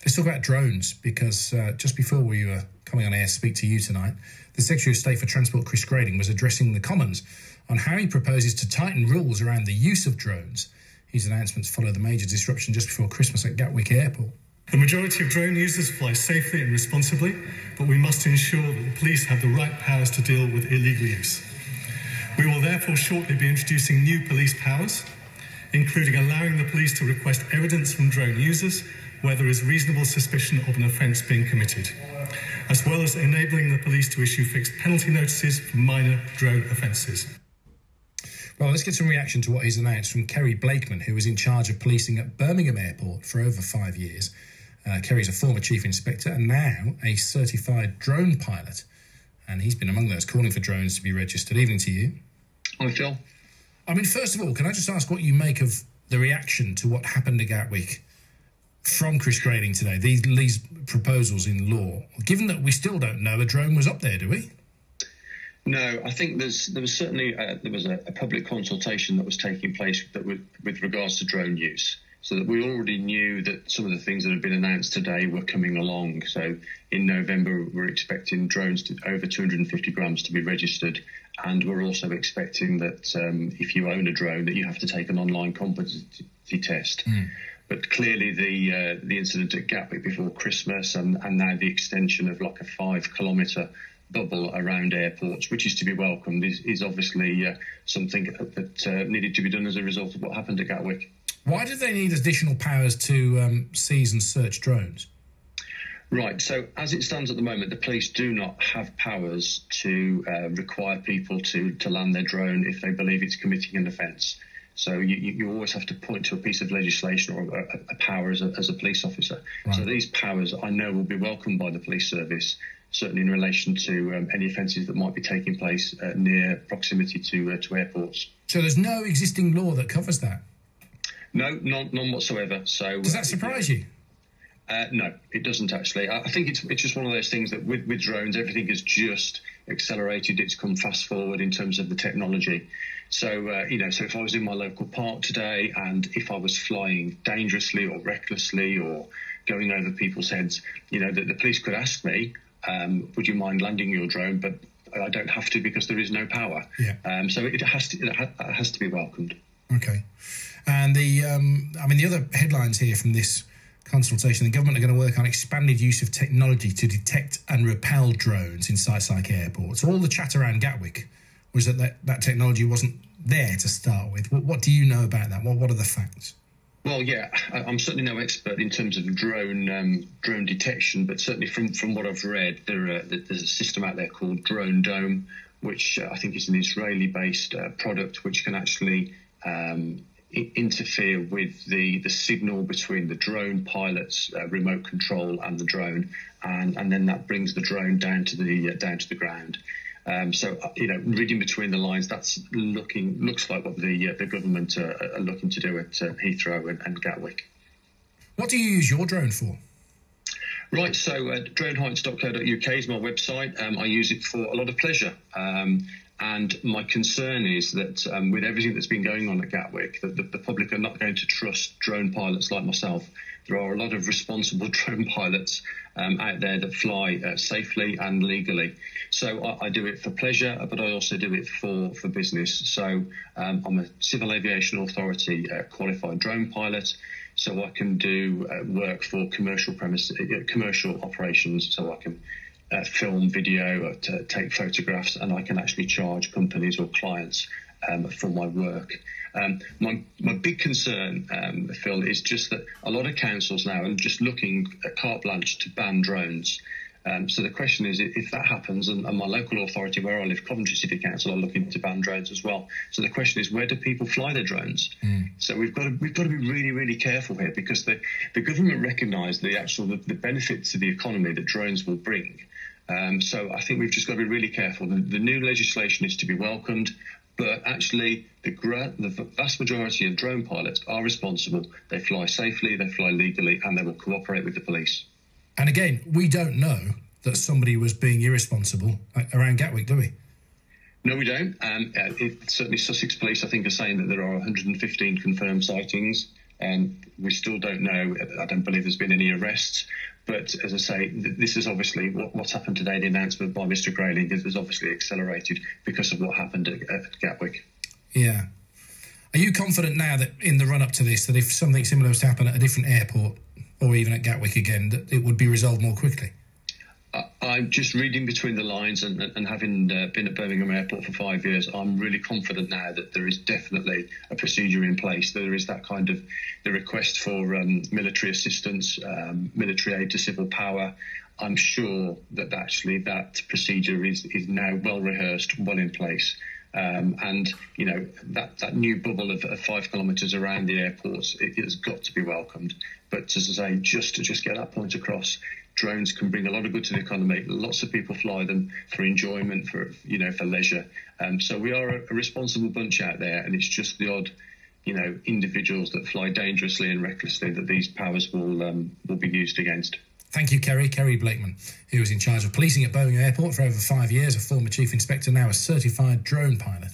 Let's talk about drones, because just before we were coming on air to speak to you tonight, the Secretary of State for Transport, Chris Grayling, was addressing the Commons on how he proposes to tighten rules around the use of drones. His announcements follow the major disruption just before Christmas at Gatwick Airport. The majority of drone users fly safely and responsibly, but we must ensure that the police have the right powers to deal with illegal use. We will therefore shortly be introducing new police powers, including allowing the police to request evidence from drone users where there is reasonable suspicion of an offence being committed, as well as enabling the police to issue fixed penalty notices for minor drone offences. Well, let's get some reaction to what he's announced from Kerry Blakeman, who was in charge of policing at Birmingham Airport for over 5 years. Kerry's a former chief inspector and now a certified drone pilot. And he's been among those calling for drones to be registered. Evening to you. Hi, Phil. I mean, first of all, can I just ask what you make of the reaction to what happened at Gatwick from Chris Grayling today, these proposals in law, given that we still don't know a drone was up there, do we? No, I think there was certainly a public consultation that was taking place with regards to drone use, so that we already knew that some of the things that have been announced today were coming along. So in November, we're expecting drones to over 250 grams to be registered, and we're also expecting that if you own a drone, that you have to take an online competency test. But clearly the incident at Gatwick before Christmas and now the extension of like a 5-kilometre bubble around airports, which is to be welcomed, is obviously something that needed to be done as a result of what happened at Gatwick. Why do they need additional powers to seize and search drones? Right, so as it stands at the moment, the police do not have powers to require people to land their drone if they believe it's committing an offence. So you always have to point to a piece of legislation or a power as a police officer. Right. So these powers, I know, will be welcomed by the police service, certainly in relation to any offences that might be taking place near proximity to airports. So there's no existing law that covers that? No, none whatsoever. So does that surprise you? No, it doesn't actually. I think it's just one of those things that with drones, everything has just accelerated. It's come fast forward in terms of the technology. So, so if I was in my local park today and if I was flying dangerously or recklessly or going over people's heads, the police could ask me, would you mind landing your drone? But I don't have to because there is no power. Yeah. So it has to be welcomed. Okay. And the other headlines here from this consultation, the government are going to work on expanded use of technology to detect and repel drones in sites like airports. All the chat around Gatwick was that technology wasn't there to start with. What do you know about that? What are the facts? Well, yeah, I'm certainly no expert in terms of drone detection, but certainly from what I've read, there's a system out there called Drone Dome, which I think is an Israeli-based product, which can actually interfere with the signal between the drone pilot's remote control and the drone, and then that brings the drone down to the ground. So reading between the lines, looks like what the government are looking to do at Heathrow and Gatwick. What do you use your drone for? Right, so Droneheights.co.uk is my website. I use it for a lot of pleasure. And my concern is that with everything that's been going on at Gatwick, that the public are not going to trust drone pilots like myself. There are a lot of responsible drone pilots out there that fly safely and legally. So I do it for pleasure, but I also do it for business. So I'm a Civil Aviation Authority qualified drone pilot. So I can do work for commercial operations. So I can film, video, take photographs, and I can actually charge companies or clients for my work. My big concern, Phil, is just that a lot of councils now are just looking at carte blanche to ban drones. So the question is, if that happens, and my local authority where I live, Coventry City Council, are looking to ban drones as well. So the question is, where do people fly their drones? So we've got to be really, really careful here, because the government recognise the benefits to the economy that drones will bring. So I think we've just got to be really careful. The new legislation is to be welcomed, but actually the vast majority of drone pilots are responsible. They fly safely, they fly legally, and they will cooperate with the police. And again, we don't know that somebody was being irresponsible around Gatwick, do we? No, we don't. Certainly Sussex Police, I think, are saying that there are 115 confirmed sightings. And we still don't know. I don't believe there's been any arrests. But as I say, this is obviously what's happened today. The announcement by Mr. Grayling is obviously accelerated because of what happened at Gatwick. Yeah. Are you confident now that in the run-up to this, that if something similar was to happen at a different airport or even at Gatwick again, that it would be resolved more quickly? I'm just reading between the lines, and having been at Birmingham Airport for 5 years, I'm really confident now that there is definitely a procedure in place. There is that kind of the request for military assistance, military aid to civil power. I'm sure that actually that procedure is now well rehearsed, well in place. And, you know, that new bubble of 5 kilometres around the airports, it has got to be welcomed. But as I say, just to get that point across, drones can bring a lot of good to the economy. Lots of people fly them for enjoyment, for leisure. So we are a responsible bunch out there, and it's just the odd, individuals that fly dangerously and recklessly that these powers will be used against. Thank you, Kerry. Kerry Blakeman, who was in charge of policing at Birmingham Airport for over 5 years, a former chief inspector, now a certified drone pilot.